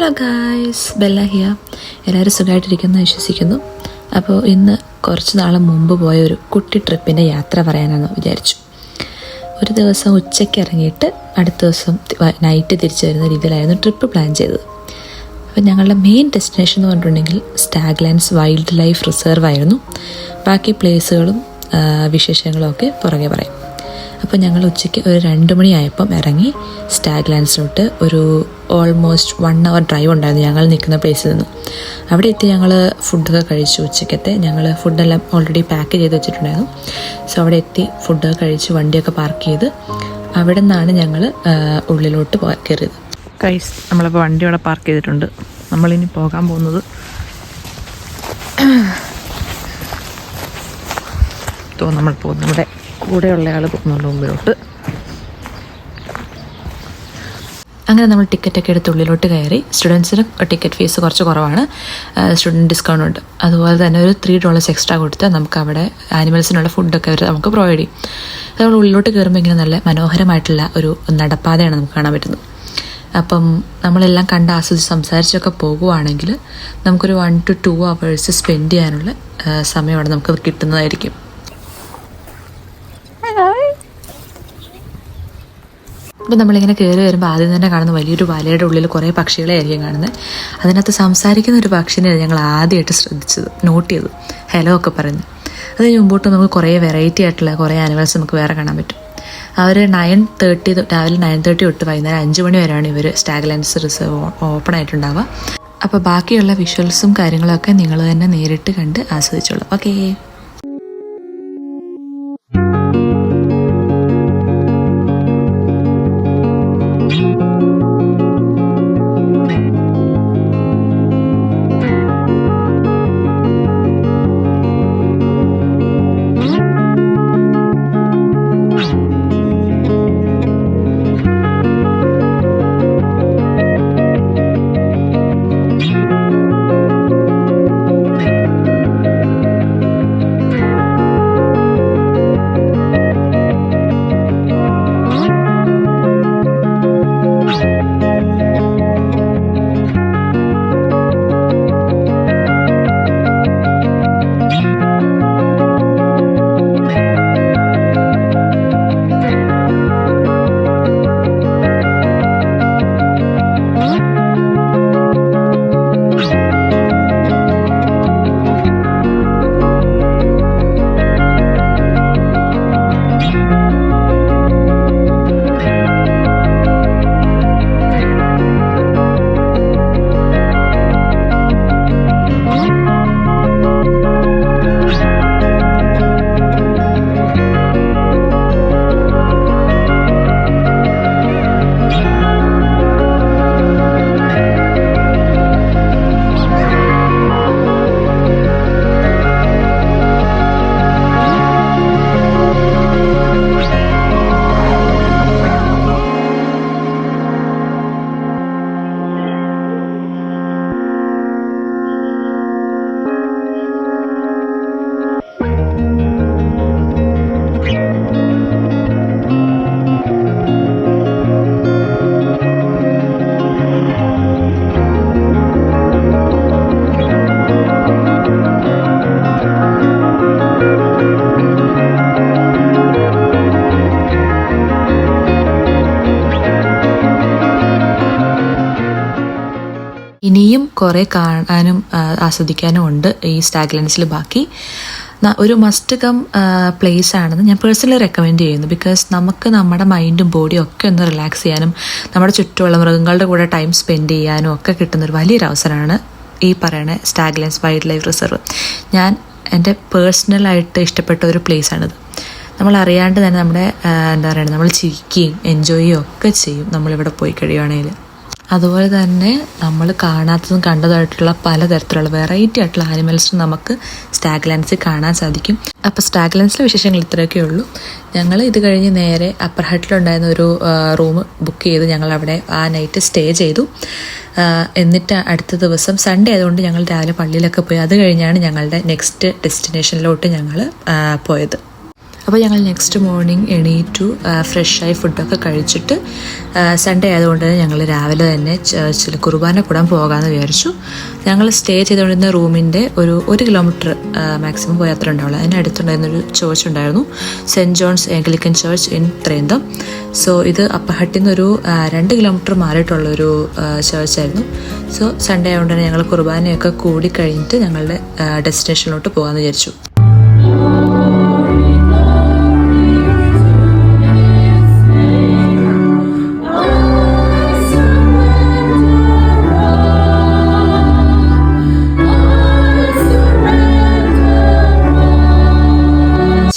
Hello guys, Bella ഹിയ. എല്ലാവരും സുഖമായിട്ടിരിക്കുന്നു വിശ്വസിക്കുന്നു. അപ്പോൾ ഇന്ന് കുറച്ച് നാൾ മുമ്പ് പോയ ഒരു കുട്ടി ട്രിപ്പിൻ്റെ യാത്ര പറയാനാണ് വിചാരിച്ചു. ഒരു ദിവസം ഉച്ചയ്ക്ക് ഇറങ്ങിയിട്ട് അടുത്ത ദിവസം നൈറ്റ് തിരിച്ചു വരുന്ന രീതിയിലായിരുന്നു ട്രിപ്പ് പ്ലാൻ ചെയ്തത്. അപ്പോൾ ഞങ്ങളുടെ മെയിൻ ഡെസ്റ്റിനേഷൻ എന്ന് പറഞ്ഞിട്ടുണ്ടെങ്കിൽ സ്റ്റാഗ്ലാൻഡ്സ് വൈൽഡ് ലൈഫ് റിസർവ് ആയിരുന്നു. ബാക്കി പ്ലേസുകളും വിശേഷങ്ങളും ഒക്കെ പുറകെ പറയും. അപ്പോൾ ഞങ്ങൾ ഉച്ചയ്ക്ക് ഒരു 2 മണിയായപ്പം ഇറങ്ങി സ്റ്റാഗ്ലാൻഡ്സിലോട്ട്. ഒരു ഓൾമോസ്റ്റ് 1 hour ഡ്രൈവ് ഉണ്ടായിരുന്നു ഞങ്ങൾ നിൽക്കുന്ന പ്ലേസിൽ നിന്ന്. അവിടെ എത്തി ഞങ്ങൾ ഫുഡൊക്കെ കഴിച്ചു. ഉച്ചയ്ക്കത്തെ ഞങ്ങൾ ഫുഡെല്ലാം ഓൾറെഡി പാക്ക് ചെയ്ത് വെച്ചിട്ടുണ്ടായിരുന്നു. സോ അവിടെ എത്തി ഫുഡൊക്കെ കഴിച്ച് വണ്ടിയൊക്കെ പാർക്ക് ചെയ്ത് അവിടെ നിന്നാണ് ഞങ്ങൾ ഉള്ളിലോട്ട് കയറിയത്. ഗൈസ്, നമ്മളിപ്പോൾ വണ്ടി അവിടെ പാർക്ക് ചെയ്തിട്ടുണ്ട്. നമ്മളിനി പോകാൻ പോകുന്നത് നമ്മൾ പോകുന്നു. ഇവിടെ കൂടെയുള്ള ആൾ പോകുന്നുണ്ട് മുമ്പിലോട്ട്. അങ്ങനെ നമ്മൾ ടിക്കറ്റൊക്കെ എടുത്ത് ഉള്ളിലോട്ട് കയറി. സ്റ്റുഡൻസിന് ടിക്കറ്റ് ഫീസ് കുറച്ച് കുറവാണ്, സ്റ്റുഡൻറ്റ് ഡിസ്കൗണ്ട് ഉണ്ട്. അതുപോലെ തന്നെ ഒരു $3 എക്സ്ട്രാ കൊടുത്ത് നമുക്ക് അവിടെ ആനിമൽസിനുള്ള ഫുഡൊക്കെ അവർ നമുക്ക് പ്രൊവൈഡ് ചെയ്യും. നമ്മൾ ഉള്ളിലോട്ട് കയറുമ്പോൾ ഇങ്ങനെ നല്ല മനോഹരമായിട്ടുള്ള ഒരു നടപ്പാതയാണ് നമുക്ക് കാണാൻ പറ്റുന്നത്. അപ്പം നമ്മളെല്ലാം കണ്ട് ആസ്വദിച്ച് സംസാരിച്ചൊക്കെ പോകുവാണെങ്കിൽ നമുക്കൊരു 1 to 2 hours സ്പെൻഡ് ചെയ്യാനുള്ള സമയം അവിടെ നമുക്ക് കിട്ടുന്നതായിരിക്കും. അപ്പോൾ നമ്മളിങ്ങനെ കയറി വരുമ്പോൾ ആദ്യം തന്നെ കാണുന്ന വലിയൊരു വലയുടെ ഉള്ളിൽ കുറേ പക്ഷികളെ ആയിരിക്കും കാണുന്നത്. അതിനകത്ത് സംസാരിക്കുന്ന ഒരു പക്ഷിനെയാണ് ഞങ്ങൾ ആദ്യമായിട്ട് നോട്ട് ചെയ്തു. ഹലോ ഒക്കെ പറഞ്ഞു. അതിന് മുമ്പോട്ട് നമുക്ക് കുറേ വെറൈറ്റി ആയിട്ടുള്ള കുറേ ആനിമൽസ് നമുക്ക് വേറെ കാണാൻ പറ്റും. അവർ രാവിലെ 9:30 തൊട്ട് വൈകുന്നേരം 5 മണി വരെയാണ് ഇവർ സ്റ്റാഗ്ലാൻഡ്സ് റിസർവ് ഓപ്പൺ ആയിട്ടുണ്ടാവുക. അപ്പോൾ ബാക്കിയുള്ള വിഷ്വൽസും കാര്യങ്ങളൊക്കെ നിങ്ങൾ തന്നെ നേരിട്ട് കണ്ട് ആസ്വദിച്ചോളൂ. ഓക്കേ. ഇനിയും കുറേ കാണാനും ആസ്വദിക്കാനും ഉണ്ട് ഈ സ്റ്റാഗ്ലാൻഡ്സിൽ. ബാക്കി ഒരു മസ്റ്റ് കം പ്ലേസ് ആണെന്ന് ഞാൻ പേഴ്സണലി റെക്കമെൻഡ് ചെയ്യുന്നു. ബിക്കോസ് നമുക്ക് നമ്മുടെ മൈൻഡും ബോഡിയും ഒക്കെ ഒന്ന് റിലാക്സ് ചെയ്യാനും നമ്മുടെ ചുറ്റുമുള്ള മൃഗങ്ങളുടെ കൂടെ ടൈം സ്പെൻഡ് ചെയ്യാനും ഒക്കെ കിട്ടുന്നൊരു വലിയൊരു അവസരമാണ് ഈ പറയുന്ന സ്റ്റാഗ്ലാൻഡ്സ് വൈൽഡ് ലൈഫ് റിസർവ്. ഞാൻ എൻ്റെ പേഴ്സണലായിട്ട് ഇഷ്ടപ്പെട്ട ഒരു പ്ലേസാണിത്. നമ്മൾ അറിയാണ്ട് തന്നെ നമ്മുടെ നമ്മൾ ചിരിക്കുകയും എൻജോയ് ചെയ്യുകയും ഒക്കെ ചെയ്യും നമ്മളിവിടെ പോയി കഴിയുകയാണെങ്കിൽ. അതുപോലെ തന്നെ നമ്മൾ കാണാത്തതും കണ്ടതായിട്ടുള്ള പലതരത്തിലുള്ള വെറൈറ്റി ആയിട്ടുള്ള ആനിമൽസ് നമുക്ക് സ്റ്റാഗ്ലാൻഡ്സിൽ കാണാൻ സാധിക്കും. അപ്പോൾ സ്റ്റാഗ്ലാൻഡ്സിലെ വിശേഷങ്ങൾ ഇത്രയൊക്കെ ഉള്ളൂ. ഞങ്ങൾ ഇത് കഴിഞ്ഞ് നേരെ അപ്പർ ഹട്ടിലുണ്ടായിരുന്ന ഒരു റൂം ബുക്ക് ചെയ്ത് ഞങ്ങൾ അവിടെ ആ നൈറ്റ് സ്റ്റേ ചെയ്തു. എന്നിട്ട് അടുത്ത ദിവസം സൺഡേ ആയതുകൊണ്ട് ഞങ്ങൾ രാവിലെ പള്ളിയിലൊക്കെ പോയി അത് കഴിഞ്ഞാണ് ഞങ്ങളുടെ നെക്സ്റ്റ് ഡെസ്റ്റിനേഷനിലോട്ട് ഞങ്ങൾ പോയത്. അപ്പോൾ ഞങ്ങൾ നെക്സ്റ്റ് മോർണിംഗ് എണീറ്റു, ഫ്രഷായി ഫുഡൊക്കെ കഴിച്ചിട്ട് സൺഡേ ആയതുകൊണ്ട് തന്നെ ഞങ്ങൾ രാവിലെ തന്നെ ചർച്ചിൽ കുർബാന കൂടാൻ പോകാമെന്ന് വിചാരിച്ചു. ഞങ്ങൾ സ്റ്റേ ചെയ്തുകൊണ്ടിരുന്ന റൂമിൻ്റെ ഒരു കിലോമീറ്റർ മാക്സിമം പോയി അത്ര ഉണ്ടാവുള്ളൂ. അതിനടുത്തുണ്ടായിരുന്നൊരു ചേർച്ച് ഉണ്ടായിരുന്നു, Saint John's Anglican Church in Trentham. So ഇത് അപ്പഹട്ടിൽ നിന്നൊരു 2 കിലോമീറ്റർ മാറിയിട്ടുള്ളൊരു ചേർച്ചായിരുന്നു. സോ സൺഡേ ആയതുകൊണ്ട് തന്നെ ഞങ്ങൾ കുർബാനയൊക്കെ കൂടി കഴിഞ്ഞിട്ട് ഞങ്ങളുടെ ഡെസ്റ്റിനേഷനിലോട്ട് പോകാമെന്ന് വിചാരിച്ചു.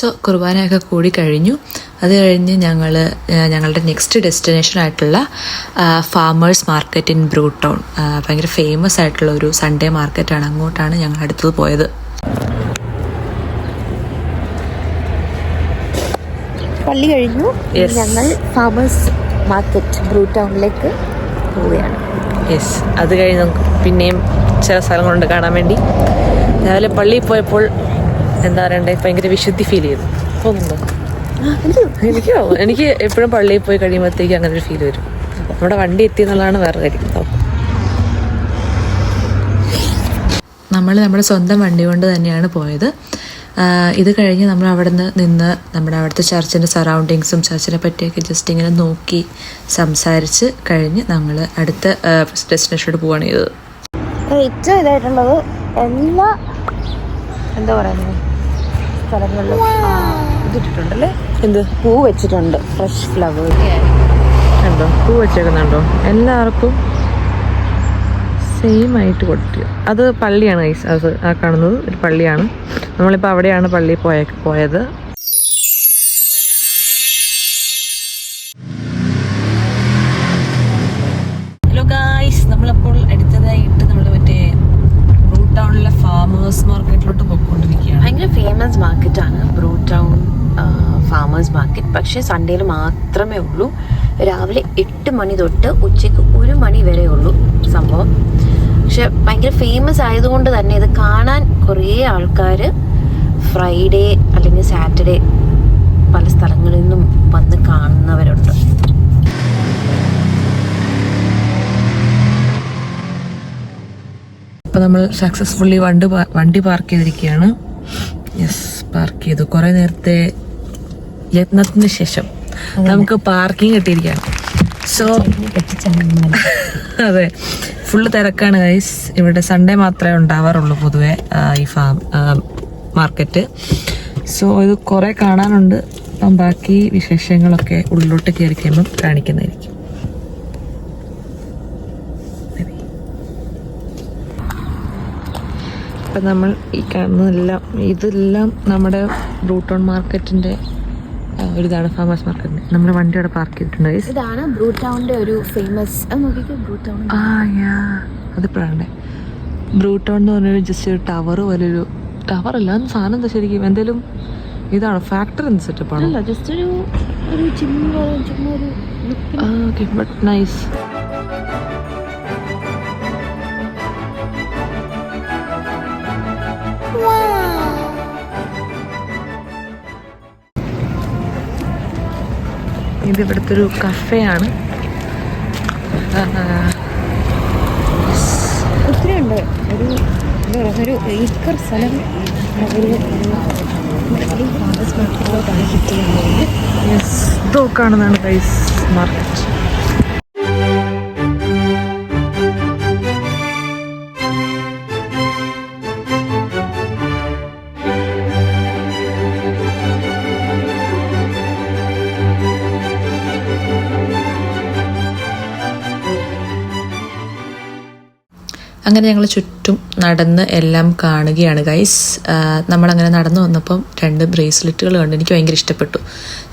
സോ കുർബാനയൊക്കെ കൂടി കഴിഞ്ഞു. അത് കഴിഞ്ഞ് ഞങ്ങളുടെ നെക്സ്റ്റ് ഡെസ്റ്റിനേഷൻ ആയിട്ടുള്ള farmers market in brew town, ഭയങ്കര ഫേമസ് ആയിട്ടുള്ള ഒരു സൺഡേ മാർക്കറ്റാണ്. അങ്ങോട്ടാണ് ഞങ്ങൾ അടുത്തത് പോയത്. പള്ളി കഴിഞ്ഞു, ഞങ്ങൾ ഫാമേഴ്സ് മാർക്കറ്റ് ബ്രൂ ടൗണിലേക്ക് പോവുകയാണ്. യെസ്, അത് കഴിഞ്ഞ് നമുക്ക് പിന്നെയും ചില സ്ഥലങ്ങളുണ്ട് കാണാൻ വേണ്ടി. രാവിലെ പള്ളിയിൽ പോയപ്പോൾ എന്താ പറയണ്ടേ, ഭയങ്കര വിശുദ്ധി ഫീൽ ചെയ്തു. തോന്നുന്നുണ്ടോ? എനിക്ക് എപ്പോഴും പള്ളിയിൽ പോയി കഴിയുമ്പോഴത്തേക്ക് അങ്ങനെ ഒരു ഫീൽ വരും. നമ്മുടെ വണ്ടി എത്തി എന്നുള്ളതാണ് വേറെ കാര്യം. നമ്മൾ നമ്മുടെ സ്വന്തം വണ്ടി കൊണ്ട് തന്നെയാണ് പോയത്. ഇത് കഴിഞ്ഞ് നമ്മൾ അവിടെ നിന്ന് നമ്മുടെ അവിടുത്തെ ചർച്ചിൻ്റെ സറൗണ്ടിങ്സും ചർച്ചിനെ പറ്റിയൊക്കെ ജസ്റ്റ് ഇങ്ങനെ നോക്കി സംസാരിച്ച് കഴിഞ്ഞ് നമ്മൾ അടുത്ത ഡെസ്റ്റിനേഷനോട് പോവുകയാണ് ചെയ്തത്. ഏറ്റവും ഇതായിട്ടുള്ളത് എല്ലാ എന്താ പറയുന്നത് സ്ഥലങ്ങളിലും ഇതിട്ടിട്ടുണ്ടല്ലേ, എന്ത് പൂ വെച്ചിട്ടുണ്ട്, ഫ്രഷ് ഫ്ലവർ കണ്ടോ, പൂ വെച്ചേക്കുന്നുണ്ടോ? എല്ലാവർക്കും സെയിം ആയിട്ട് കൊടുത്തു. അത് പള്ളിയാണ് ഗൈസ്, അത് ആ കാണുന്നത് ഒരു പള്ളിയാണ്. നമ്മളിപ്പോൾ അവിടെയാണ് പള്ളിയിൽ പോയത്. ഹലോ ഗൈസ്, നമ്മളപ്പോൾ അടുത്തതായിട്ട് നമ്മൾ മറ്റേ ബ്രൂ ടൗണിലെ ഫാമേഴ്സ് മാർക്കറ്റിലോട്ട് പോയിക്കൊണ്ടിരിക്കുകയാണ്. ഭയങ്കര ഫേമസ് മാർക്കറ്റാണ് ബ്രൂ ടൗൺ ഫാമേഴ്സ് മാർക്കറ്റ്. പക്ഷേ സൺഡേയിൽ മാത്രമേ ഉള്ളൂ. രാവിലെ 8 മണി തൊട്ട് ഉച്ചയ്ക്ക് 1 മണി വരെ ഉള്ളൂ സംഭവം. പക്ഷെ ഭയങ്കര ഫേമസ് ആയതുകൊണ്ട് തന്നെ ഇത് കാണാൻ കുറേ ആൾക്കാർ ഫ്രൈഡേ അല്ലെങ്കിൽ സാറ്റർഡേ പല സ്ഥലങ്ങളിൽ നിന്നും വന്ന് കാണുന്നവരുണ്ട്. അപ്പോൾ നമ്മൾ സക്സസ്ഫുള്ളി വണ്ടി പാർക്ക് ചെയ്തിരിക്കുകയാണ്. യെസ്, പാർക്ക് ചെയ്തു. കുറേ നേരത്തെ യത്നത്തിന് ശേഷം നമുക്ക് പാർക്കിംഗ് കിട്ടിയിരിക്കുകയാണ്. സോ അതെ, ഫുള്ള് തിരക്കാണ് ഗൈസ്. ഇവിടെ സൺഡേ മാത്രമേ ഉണ്ടാവാറുള്ളൂ പൊതുവെ ഈ മാർക്കറ്റ്. സോ ഇത് കുറേ കാണാനുണ്ട്. അപ്പം ബാക്കി വിശേഷങ്ങളൊക്കെ ഉള്ളിലോട്ട് കയറി കഴിയുമ്പം കാണിക്കുന്നതായിരിക്കും. അപ്പം നമ്മൾ ഈ കാണുന്നതെല്ലാം ഇതെല്ലാം നമ്മുടെ ബ്രൂ ടൗൺ മാർക്കറ്റിൻ്റെ ഒരിതാണ്, ഫാമേഴ്സ് മാർക്കറ്റിൻ്റെ. നമ്മുടെ വണ്ടി അവിടെ പാർക്ക് ചെയ്തിട്ടുണ്ട്. ഇതാണ് ബ്രൂ ടൗണിൻ്റെ ഒരു ഫേമസ്, ബ്രൂ ടൗൺ അതിപ്പോഴാണ് ബ്രൂ ടൗൺ എന്ന് പറഞ്ഞൊരു ജസ്റ്റ് ഒരു ടവർ പോലൊരു ടവറല്ല, അന്ന് സാധനം എന്താ ശരിക്കും എന്തെങ്കിലും ഇതാണ് ഫാക്ടറി എന്ത് സെറ്റപ്പാണ്. ജസ്റ്റ് ഒരു ഓക്കെ, ബട്ട് നൈസ്. ഇത് ഇവിടുത്തെ ഒരു കഫേയാണ്. ഒത്തിരി ഉണ്ട്. ഒരു ഏക്കർ സ്ഥലം ഇതോ കാണുന്നതാണ് ഗൈസ് മാർക്കറ്റ്. അങ്ങനെ ഞങ്ങൾ ചുറ്റും നടന്ന് എല്ലാം കാണുകയാണ് ഗൈസ്. നമ്മളങ്ങനെ നടന്നു വന്നപ്പം 2 ബ്രേസ്ലെറ്റുകൾ കണ്ടു. എനിക്ക് ഭയങ്കര ഇഷ്ടപ്പെട്ടു.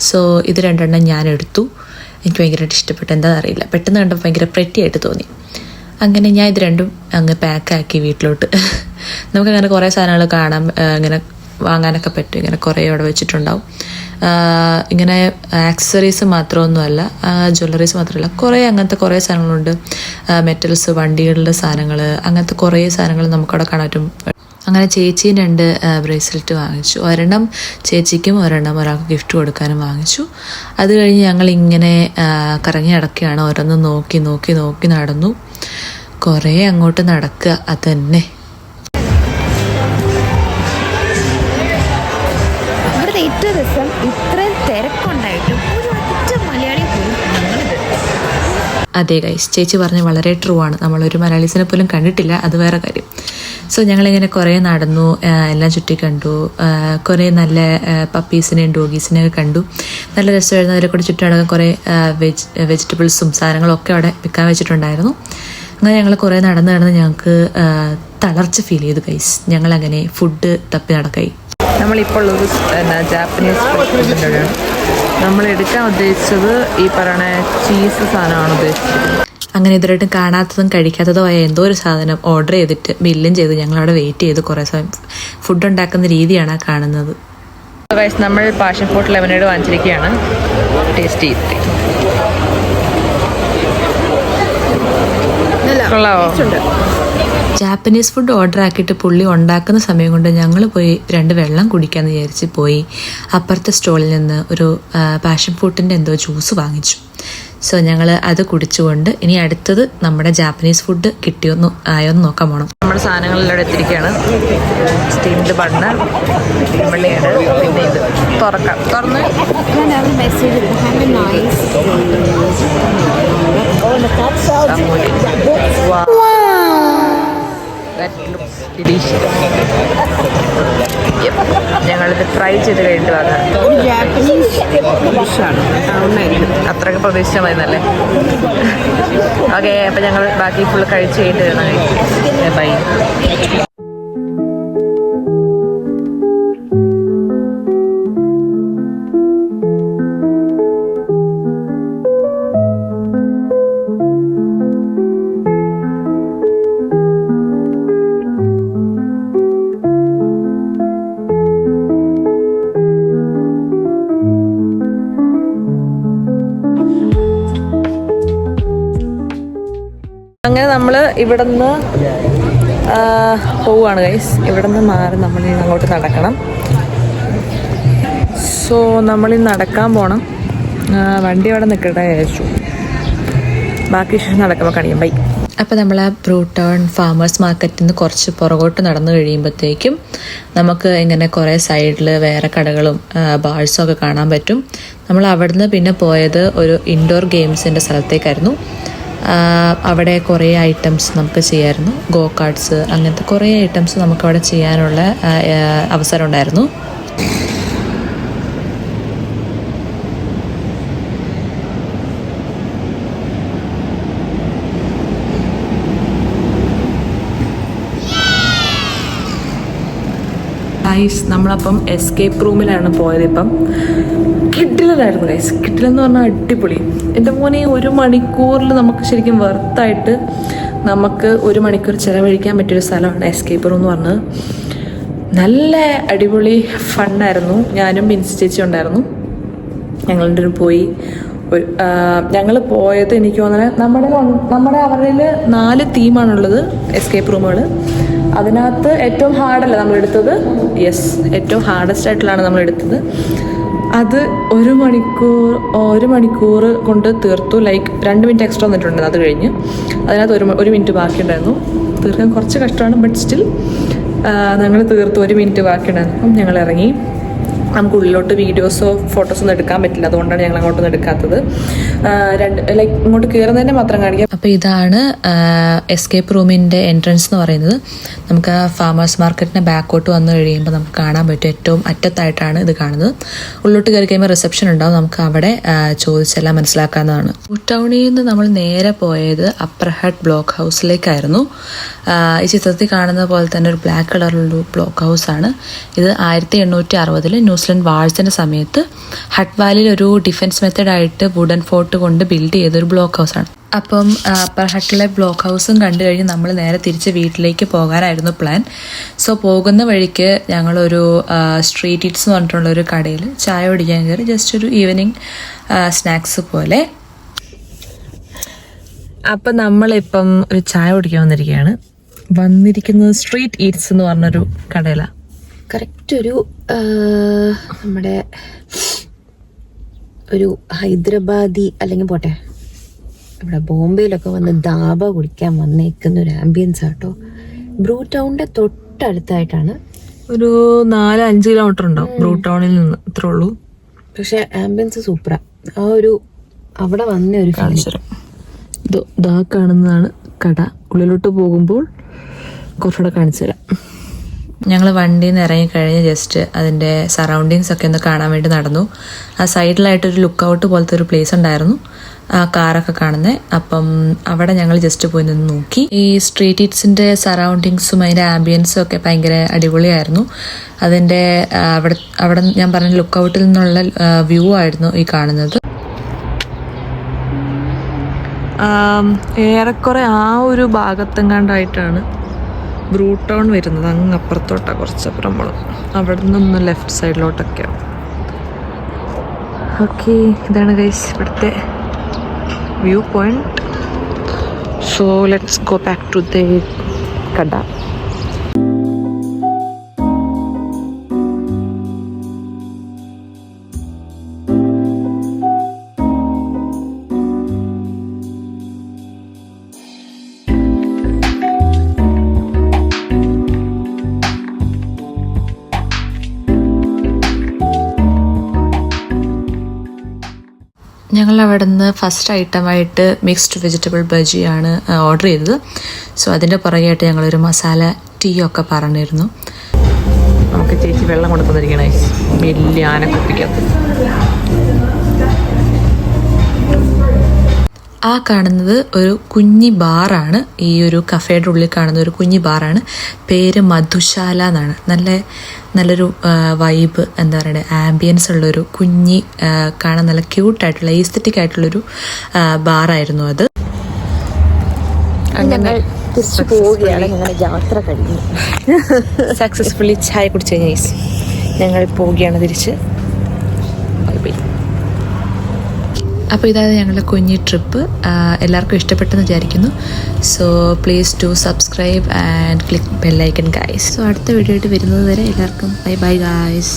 സോ ഇത് 2 ഞാൻ എടുത്തു. എനിക്ക് ഭയങ്കരമായിട്ട് ഇഷ്ടപ്പെട്ടു. എന്താണെന്ന് അറിയില്ല, പെട്ടെന്ന് കണ്ടപ്പോൾ ഭയങ്കര പ്രെറ്റി ആയിട്ട് തോന്നി. അങ്ങനെ ഞാൻ ഇത് 2 അങ്ങ് പാക്കാക്കി വീട്ടിലോട്ട്. നമുക്കങ്ങനെ കുറേ സാധനങ്ങൾ കാണാൻ ഇങ്ങനെ വാങ്ങാനൊക്കെ പറ്റും. ഇങ്ങനെ കുറേ അവിടെ വെച്ചിട്ടുണ്ടാവും. ഇങ്ങനെ ആക്സസറീസ് മാത്രമൊന്നുമല്ല, ജ്വല്ലറീസ് മാത്രമല്ല, അങ്ങനത്തെ കുറേ സാധനങ്ങളുണ്ട്. മെറ്റൽസ്, വണ്ടികളുടെ സാധനങ്ങൾ, അങ്ങനത്തെ കുറേ സാധനങ്ങൾ നമുക്കവിടെ കാണാൻ പറ്റും. അങ്ങനെ ചേച്ചിയും 2 ബ്രേസ്ലെറ്റ് വാങ്ങിച്ചു. ഒരെണ്ണം ചേച്ചിക്കും ഒരെണ്ണം ഒരാൾക്ക് ഗിഫ്റ്റ് കൊടുക്കാനും വാങ്ങിച്ചു. അത് കഴിഞ്ഞ് ഞങ്ങളിങ്ങനെ കറങ്ങി നടക്കുകയാണ്. ഓരോന്ന് നോക്കി നോക്കി നോക്കി നടന്നു. കുറേ അങ്ങോട്ട് നടക്കുക. അതന്നെ ഇവിടുത്തെ ഏറ്റവും രസം, ഇത്രയും തിരക്കുണ്ടായിട്ടും ഒരു ഒറ്റ മലയാളി പോലും അതെ ഗൈസ്, ചേച്ചി പറഞ്ഞ് വളരെ ട്രൂ ആണ്. നമ്മളൊരു മലയാളീസിനെ പോലും കണ്ടിട്ടില്ല, അത് വേറെ കാര്യം. സോ ഞങ്ങളിങ്ങനെ കുറേ നടന്നു, എല്ലാം ചുറ്റി കണ്ടു. കുറേ നല്ല പപ്പീസിനെയും ഡോഗീസിനെയൊക്കെ കണ്ടു. നല്ല രസമായിരുന്നു. അതിലെ കൂടെ ചുറ്റി നടക്കാൻ കുറേ വെജിറ്റബിൾസും സാധനങ്ങളൊക്കെ അവിടെ വിൽക്കാൻ വെച്ചിട്ടുണ്ടായിരുന്നു. അങ്ങനെ ഞങ്ങൾ കുറേ നടന്ന് ഞങ്ങൾക്ക് തളർച്ച ഫീൽ ചെയ്തു ഗൈസ്. ഞങ്ങളങ്ങനെ ഫുഡ് തപ്പി നടക്കായി. നമ്മളിപ്പോൾ ഒരു ജാപ്പനീസ് ഫുഡിൻ്റെയാണ് നമ്മൾ എടുക്കാൻ ഉദ്ദേശിച്ചത്. ഈ പറയുന്ന ചീസ് സാധനമാണ് ഉദ്ദേശിച്ചത്. അങ്ങനെ ഇതുവരെയായിട്ടും കാണാത്തതും കഴിക്കാത്തതും ആയ എന്തോ ഒരു സാധനം ഓർഡർ ചെയ്തിട്ട് ബില്ലും ചെയ്ത് ഞങ്ങളവിടെ വെയിറ്റ് ചെയ്ത് കുറേ സമയം ഫുഡ് ഉണ്ടാക്കുന്ന രീതിയാണ് കാണുന്നത്. നമ്മൾ പാഷൻ ഫ്രൂട്ട് ലെമനേഡ് വാങ്ങിച്ചിരിക്കുകയാണ്. ടേസ്റ്റ് ചെയ്തിട്ട് കൊള്ളാവോ? ജാപ്പനീസ് ഫുഡ് ഓർഡർ ആക്കിയിട്ട് പുള്ളി ഉണ്ടാക്കുന്ന സമയം കൊണ്ട് ഞങ്ങൾ പോയി 2 വെള്ളം കുടിക്കാമെന്ന് വിചാരിച്ച് പോയി അപ്പുറത്തെ സ്റ്റോളിൽ നിന്ന് ഒരു പാഷൻ ഫ്രൂട്ടിൻ്റെ എന്തോ ജ്യൂസ് വാങ്ങിച്ചു. സോ ഞങ്ങൾ അത് കുടിച്ചുകൊണ്ട് ഇനി അടുത്തത് നമ്മുടെ ജാപ്പനീസ് ഫുഡ് കിട്ടിയോന്ന് ആയോന്ന് നോക്കാൻ പോകണം. നമ്മുടെ സാധനങ്ങളെല്ലാം എടുത്തിരിക്കുകയാണ്. സ്റ്റീംഡ് ബണ്ണ്, വെള്ളിയാണ്, പിന്നെ ഇത് തുറന്ന് ഞങ്ങളിത് ട്രൈ ചെയ്ത് കഴിഞ്ഞിട്ട് വരാം. അത്രയൊക്കെ പ്രതീക്ഷിച്ചാൽ മതിന്നല്ലേ? ഓക്കെ, അപ്പം ഞങ്ങൾ ബാക്കി ഫുള്ള് കഴിച്ച് കഴിഞ്ഞിട്ട് വരുന്ന ബൈ. അങ്ങനെ നമ്മൾ ഇവിടെ നിന്ന് പോവുകയാണ് ഗൈസ്. ഇവിടെ നിന്ന് മാറി നമ്മൾ അങ്ങോട്ട് നടക്കണം. സോ നമ്മളിൽ നടക്കാൻ പോകണം. വണ്ടി അവിടെ നിൽക്കട്ടെ വിചാരിച്ചു. ബാക്കി ശേഷം നടക്കുമ്പോൾ കഴിയും. ബൈ. അപ്പോൾ നമ്മൾ ആ ബ്രൂട്ടൗൺ ഫാമേഴ്സ് മാർക്കറ്റിൽ നിന്ന് കുറച്ച് പുറകോട്ട് നടന്നു കഴിയുമ്പോഴത്തേക്കും നമുക്ക് ഇങ്ങനെ കുറേ സൈഡിൽ വേറെ കടകളും ബാഴ്സും ഒക്കെ കാണാൻ പറ്റും. നമ്മൾ അവിടുന്ന് പിന്നെ പോയത് ഒരു ഇൻഡോർ ഗെയിംസിൻ്റെ സ്ഥലത്തേക്കായിരുന്നു. അവിടെ കുറേ ഐറ്റംസ് നമുക്ക് ചെയ്യാമായിരുന്നു. ഗോ കാർട്സ്, അങ്ങനത്തെ കുറേ ഐറ്റംസ് നമുക്കവിടെ ചെയ്യാനുള്ള അവസരം ഉണ്ടായിരുന്നു. നമ്മളപ്പം എസ്കേപ്പ് റൂമിലാണ് പോയത്. ഇപ്പം കിഡിലായിരുന്നു ഗൈസ്. കിഡിലെന്ന് പറഞ്ഞാൽ അടിപൊളി. എൻ്റെ മോനെ 1 മണിക്കൂറിൽ നമുക്ക് ശരിക്കും വെർത്തായിട്ട് നമുക്ക് 1 മണിക്കൂർ ചിലവഴിക്കാൻ പറ്റിയൊരു സ്ഥലമാണ് എസ്കേപ്പ് റൂം എന്ന് പറഞ്ഞത്. നല്ല അടിപൊളി ഫണ്ണായിരുന്നു. ഞാനും ബിൻസി ചേച്ചി ഉണ്ടായിരുന്നു. ഞങ്ങളുടെ പോയി ഞങ്ങൾ പോയത് എനിക്ക് തോന്നുന്നത് നമ്മുടെ അവരിൽ 4 തീമാണുള്ളത് എസ്കേപ്പ് റൂമുകൾ. അതിനകത്ത് ഏറ്റവും ഹാർഡല്ല നമ്മൾ എടുത്തത്. യെസ്, ഏറ്റവും ഹാർഡസ്റ്റ് ആയിട്ടുള്ളതാണ് നമ്മൾ എടുത്തത്. അത് 1 മണിക്കൂർ കൊണ്ട് തീർത്തു. ലൈക്ക് 2 മിനിറ്റ് എക്സ്ട്രാ വന്നിട്ടുണ്ട്. അത് കഴിഞ്ഞ് അതിനകത്ത് 1 മിനിറ്റ് ബാക്കിയുണ്ടായിരുന്നു. തീർക്കാൻ കുറച്ച് കഷ്ടമാണ്, ബട്ട് സ്റ്റിൽ ഞങ്ങൾ തീർത്തു. 1 മിനിറ്റ് ബാക്കിയുണ്ടായിരുന്നു. അപ്പം ഞങ്ങൾ ഇറങ്ങി. നമുക്ക് ഉള്ളിലോട്ട് വീഡിയോസോ ഫോട്ടോസോ ഒന്നും എടുക്കാൻ പറ്റില്ല. അതുകൊണ്ടാണ് ഞങ്ങൾ അങ്ങോട്ടൊന്നും എടുക്കാത്തത്. ലൈക്ക് ഇങ്ങോട്ട് കയറുന്നതിൻ്റെ മാത്രം കാണിക്കാം. അപ്പോൾ ഇതാണ് എസ്കേപ്പ് റൂമിൻ്റെ എൻട്രൻസ് എന്ന് പറയുന്നത്. നമുക്ക് ആ ഫാമേഴ്സ് മാർക്കറ്റിൻ്റെ ബാക്കോട്ട് വന്നു കഴിയുമ്പോൾ നമുക്ക് കാണാൻ പറ്റും. ഏറ്റവും അറ്റത്തായിട്ടാണ് ഇത് കാണുന്നത്. ഉള്ളിലോട്ട് കയറി കഴിയുമ്പോൾ റിസപ്ഷൻ ഉണ്ടാവും. നമുക്ക് അവിടെ ചോദിച്ചെല്ലാം മനസ്സിലാക്കാവുന്നതാണ്. ടൗണിൽ നിന്ന് നമ്മൾ നേരെ പോയത് അപ്പർ ഹട്ട് ബ്ലോക്ക് ഹൗസിലേക്കായിരുന്നു. ഈ ചിത്രത്തിൽ കാണുന്ന പോലെ തന്നെ ഒരു ബ്ലാക്ക് കളറിലുള്ള ബ്ലോക്ക് ഹൗസാണ് ഇത്. 1860 ന്യൂസിലൻഡ് വാഴ്സിൻ്റെ സമയത്ത് ഹട്ട് വാലിയിൽ ഒരു ഡിഫൻസ് മെത്തഡായിട്ട് വുഡൻ ഫോർട്ട് കൊണ്ട് ബിൽഡ് ചെയ്തൊരു ബ്ലോക്ക് ഹൗസാണ്. അപ്പം അപ്പർ ഹട്ടിലെ ബ്ലോക്ക് ഹൗസും കണ്ടു കഴിഞ്ഞ് നമ്മൾ നേരെ തിരിച്ച് വീട്ടിലേക്ക് പോകാനായിരുന്നു പ്ലാൻ. സോ പോകുന്ന വഴിക്ക് ഞങ്ങളൊരു സ്ട്രീറ്റ് ഈറ്റ്സ് എന്ന് പറഞ്ഞിട്ടുള്ളൊരു കടയിൽ ചായ കുടിക്കാൻ കയറി. ജസ്റ്റ് ഒരു ഈവനിങ് സ്നാക്സ് പോലെ. അപ്പം നമ്മളിപ്പം ഒരു ചായ കുടിക്കാൻ വന്നിരിക്കുകയാണ്. വന്നിരിക്കുന്നത് സ്ട്രീറ്റ് ഈറ്റ്സ് എന്ന് പറഞ്ഞൊരു കടയിലാണ്. കറക്റ്റ് ഒരു നമ്മുടെ ഒരു ഹൈദരാബാദി അല്ലെങ്കിൽ പോട്ടെ ഇവിടെ ബോംബെയിലൊക്കെ വന്ന് ദാബ കുടിക്കാൻ വന്നേക്കുന്ന ഒരു ആംബിയൻസ് ആട്ടോ. ബ്രൂ ടൗണിന്റെ തൊട്ടടുത്തായിട്ടാണ്. ഒരു 4-5 കിലോമീറ്റർ ഉണ്ടാവും ബ്രൂ ടൗണിൽ നിന്ന്, ഇത്രേ ഉള്ളൂ. പക്ഷെ ആംബിയൻസ് സൂപ്പറാ. ആ ഒരു അവിടെ വന്ന ഒരു ഇതാ കാണുന്നതാണ് കട. ഉള്ളിലോട്ട് പോകുമ്പോൾ കുറച്ചുകൂടെ കാണിച്ചു തരാം. ഞങ്ങൾ വണ്ടിയിൽ നിന്ന് ഇറങ്ങിക്കഴിഞ്ഞ് ജസ്റ്റ് അതിൻ്റെ സറൗണ്ടിങ്സ് ഒക്കെ ഒന്ന് കാണാൻ വേണ്ടി നടന്നു. ആ സൈഡിലായിട്ടൊരു ലുക്ക് ഔട്ട് പോലത്തെ ഒരു പ്ലേസ് ഉണ്ടായിരുന്നു, ആ കാറൊക്കെ കാണുന്നത്. അപ്പം അവിടെ ഞങ്ങൾ ജസ്റ്റ് പോയി നിന്ന് നോക്കി. ഈ സ്ട്രീറ്റ് ഈറ്റ്സിൻ്റെ സറൗണ്ടിങ്സും അതിൻ്റെ ആംബിയൻസും ഒക്കെ ഭയങ്കര അടിപൊളിയായിരുന്നു. അതിൻ്റെ അവിടെ ഞാൻ പറഞ്ഞ ലുക്ക് ഔട്ടിൽ നിന്നുള്ള വ്യൂ ആയിരുന്നു ഈ കാണുന്നത്. ഏറെക്കുറെ ആ ഒരു ഭാഗത്തെങ്ങാണ്ടായിട്ടാണ് ബ്രൂ ടൗൺ വരുന്നത്. അങ്ങ് അപ്പുറത്തോട്ടാണ്, കുറച്ചപ്പുറം പോകണം. അവിടെ നിന്നൊന്ന് ലെഫ്റ്റ് സൈഡിലോട്ടൊക്കെയാണ്. ഓക്കെ, ഇതാണ് ഗൈസ് ഇവിടുത്തെ view point. So let's go back to the കട. ഞങ്ങൾ അവിടെ നിന്ന് ഫസ്റ്റ് ഐറ്റമായിട്ട് മിക്സ്ഡ് വെജിറ്റബിൾ ബജിയാണ് ഓർഡർ ചെയ്തത്. സോ അതിൻ്റെ പുറകെയായിട്ട് ഞങ്ങളൊരു മസാല ടീ ഒക്കെ പറഞ്ഞിരുന്നു. നമുക്ക് ചേച്ചി വെള്ളം കൊടുക്കുന്നിരിക്കണേ, വലിയ ആനക്കുപ്പിക്കകത്ത്. ആ കാണുന്നത് ഒരു കുഞ്ഞി ബാറാണ്. ഈ ഒരു കഫേയുടെ ഉള്ളിൽ കാണുന്ന ഒരു കുഞ്ഞി ബാറാണ്. പേര് മധുശാല എന്നാണ്. നല്ലൊരു വൈബ്, എന്താ പറയുക, ആംബിയൻസ് ഉള്ളൊരു കുഞ്ഞി കാണാൻ നല്ല ക്യൂട്ടായിട്ടുള്ള ഈസ്തറ്റിക് ആയിട്ടുള്ളൊരു ബാറായിരുന്നു അത്. അങ്ങനെ തിരിച്ചു പോവുകയാണ്. ഞങ്ങളുടെ യാത്ര കഴിഞ്ഞു. സക്സസ്ഫുള്ളി ചായ കുടിച്ചു കഴിഞ്ഞ ഞങ്ങൾ പോവുകയാണ് തിരിച്ച്. അപ്പോൾ ഇതായത് ഞങ്ങളുടെ കുഞ്ഞി ട്രിപ്പ്. എല്ലാവർക്കും ഇഷ്ടപ്പെട്ടെന്ന് വിചാരിക്കുന്നു. So please to subscribe and click bell icon guys. So അടുത്ത വീഡിയോ ആയിട്ട് വരുന്നത് വരെ എല്ലാവർക്കും ബൈ ബൈ ഗൈസ്.